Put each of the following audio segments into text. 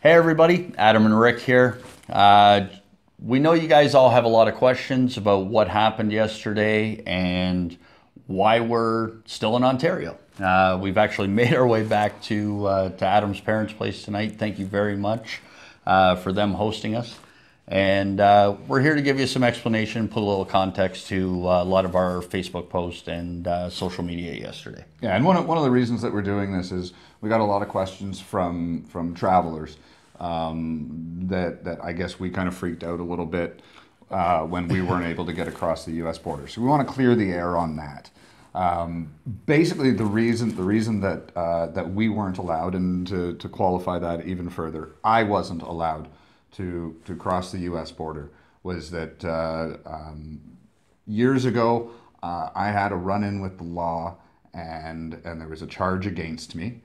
Hey everybody, Adam and Rick here. We know you guys all have a lot of questions about what happened yesterday and why we're still in Ontario. We've actually made our way back to Adam's parents' place tonight. Thank you very much for them hosting us. And we're here to give you some explanation, put a little context to a lot of our Facebook posts and social media yesterday. Yeah, and one of the reasons that we're doing this is we got a lot of questions from travelers that I guess we kind of freaked out a little bit when we weren't able to get across the U.S. border. So we want to clear the air on that. Basically, the reason that we weren't allowed, and to qualify that even further, I wasn't allowed to cross the U.S. border, was that years ago I had a run-in with the law, and there was a charge against me.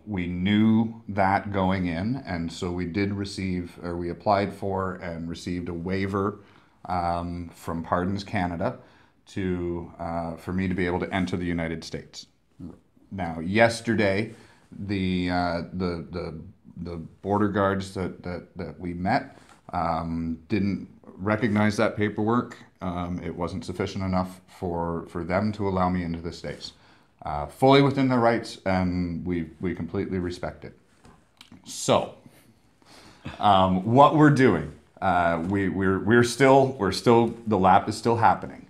We knew that going in, and so we applied for and received a waiver from Pardons Canada for me to be able to enter the United States. Now, yesterday, the border guards that we met didn't recognize that paperwork. It wasn't sufficient enough for them to allow me into the States. Fully within their rights, and we completely respect it. So, what we're doing, we're still the lap is still happening.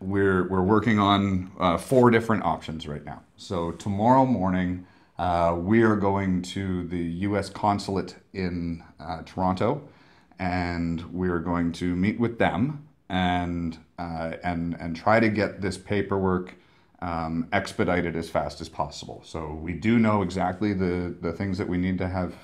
We're working on 4 different options right now. So tomorrow morning, we are going to the U.S. consulate in Toronto, and we're going to meet with them and try to get this paperwork expedited as fast as possible. So we do know exactly the things that we need to have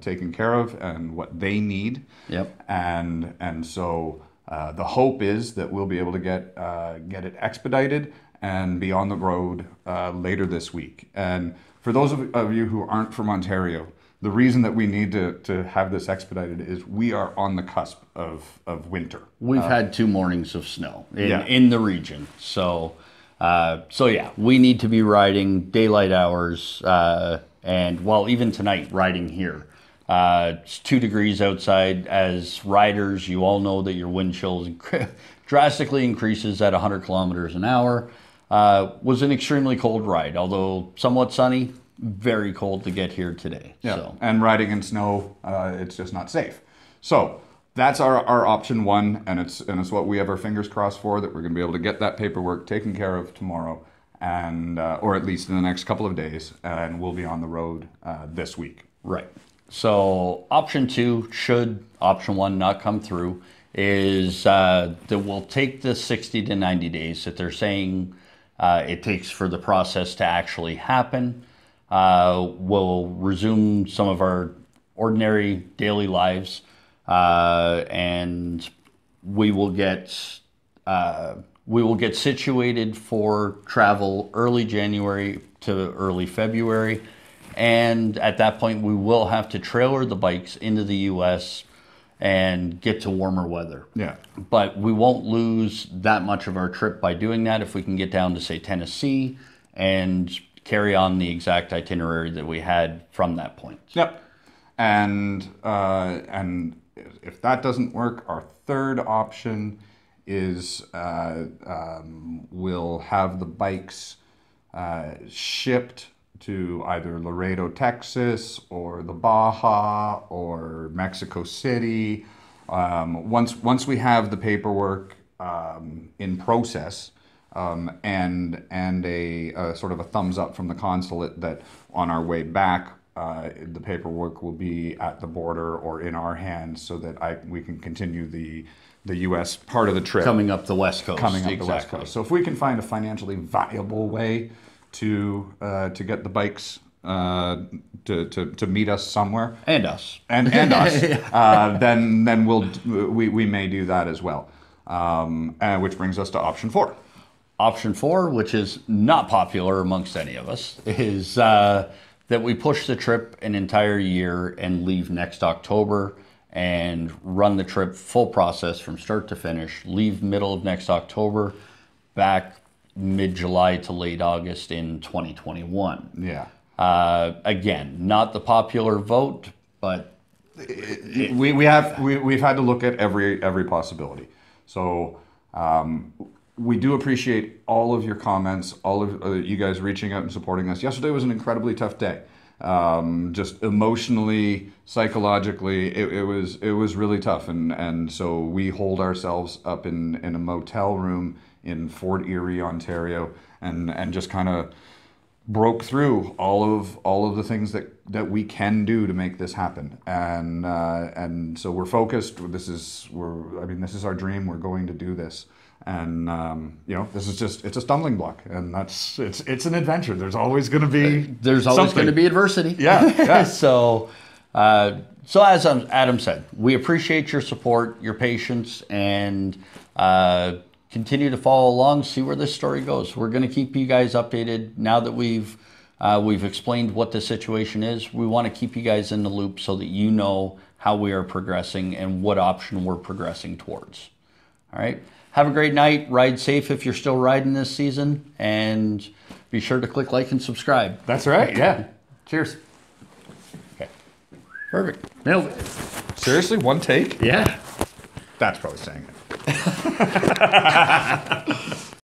taken care of and what they need. Yep. And so the hope is that we'll be able to get it expedited and be on the road later this week. And for those of you who aren't from Ontario, the reason that we need to have this expedited is we are on the cusp of winter. We've had 2 mornings of snow in the region. So yeah, we need to be riding daylight hours, and well, even tonight, riding here. It's 2 degrees outside. As riders, you all know that your wind chill drastically increases at 100 kilometers an hour. Was an extremely cold ride, although somewhat sunny. Very cold to get here today. Yeah, so. And riding in snow, it's just not safe. So that's our option 1, and it's what we have our fingers crossed for, that we're going to be able to get that paperwork taken care of tomorrow, and or at least in the next couple of days, and we'll be on the road this week. Right. So option 2, should option 1 not come through, is that we'll take the 60 to 90 days that they're saying it takes for the process to actually happen. We'll resume some of our ordinary daily lives, and we will get situated for travel early January to early February. And at that point, we will have to trailer the bikes into the U.S. and get to warmer weather. Yeah. But we won't lose that much of our trip by doing that if we can get down to, say, Tennessee and carry on the exact itinerary that we had from that point. Yep. And if that doesn't work, our third option is we'll have the bikes shipped to either Laredo, Texas, or the Baja, or Mexico City. Once we have the paperwork in process, and a sort of a thumbs up from the consulate that on our way back, the paperwork will be at the border or in our hands, so that we can continue the U.S. part of the trip. Coming up the West Coast. The West Coast. So if we can find a financially viable way to get the bikes to meet us somewhere, and us, and us, then we may do that as well. Which brings us to option 4. Option 4, which is not popular amongst any of us, is that we push the trip an entire year and leave next October and run the trip full process from start to finish, leave middle of next October, back mid-July to late August in 2021. Yeah. Again, not the popular vote, but we've had to look at every possibility. So we do appreciate all of your comments, all of you guys reaching out and supporting us. Yesterday was an incredibly tough day. Just emotionally, psychologically, it was really tough, and so we hold ourselves up in a motel room in Fort Erie, Ontario, and just kind of broke through all of the things that we can do to make this happen, and so we're focused. This is our dream. We're going to do this. And this is it's a stumbling block, and it's an adventure. There's always going to be adversity. Yeah. So as Adam said, we appreciate your support, your patience, and continue to follow along. See where this story goes. We're going to keep you guys updated now that we've explained what the situation is. We want to keep you guys in the loop so that you know how we are progressing and what option we're progressing towards. All right. Have a great night. Ride safe if you're still riding this season. And be sure to click like and subscribe. That's right. Yeah. Cheers. Okay. Perfect. Nailed it. Seriously? One take? Yeah. That's probably saying it.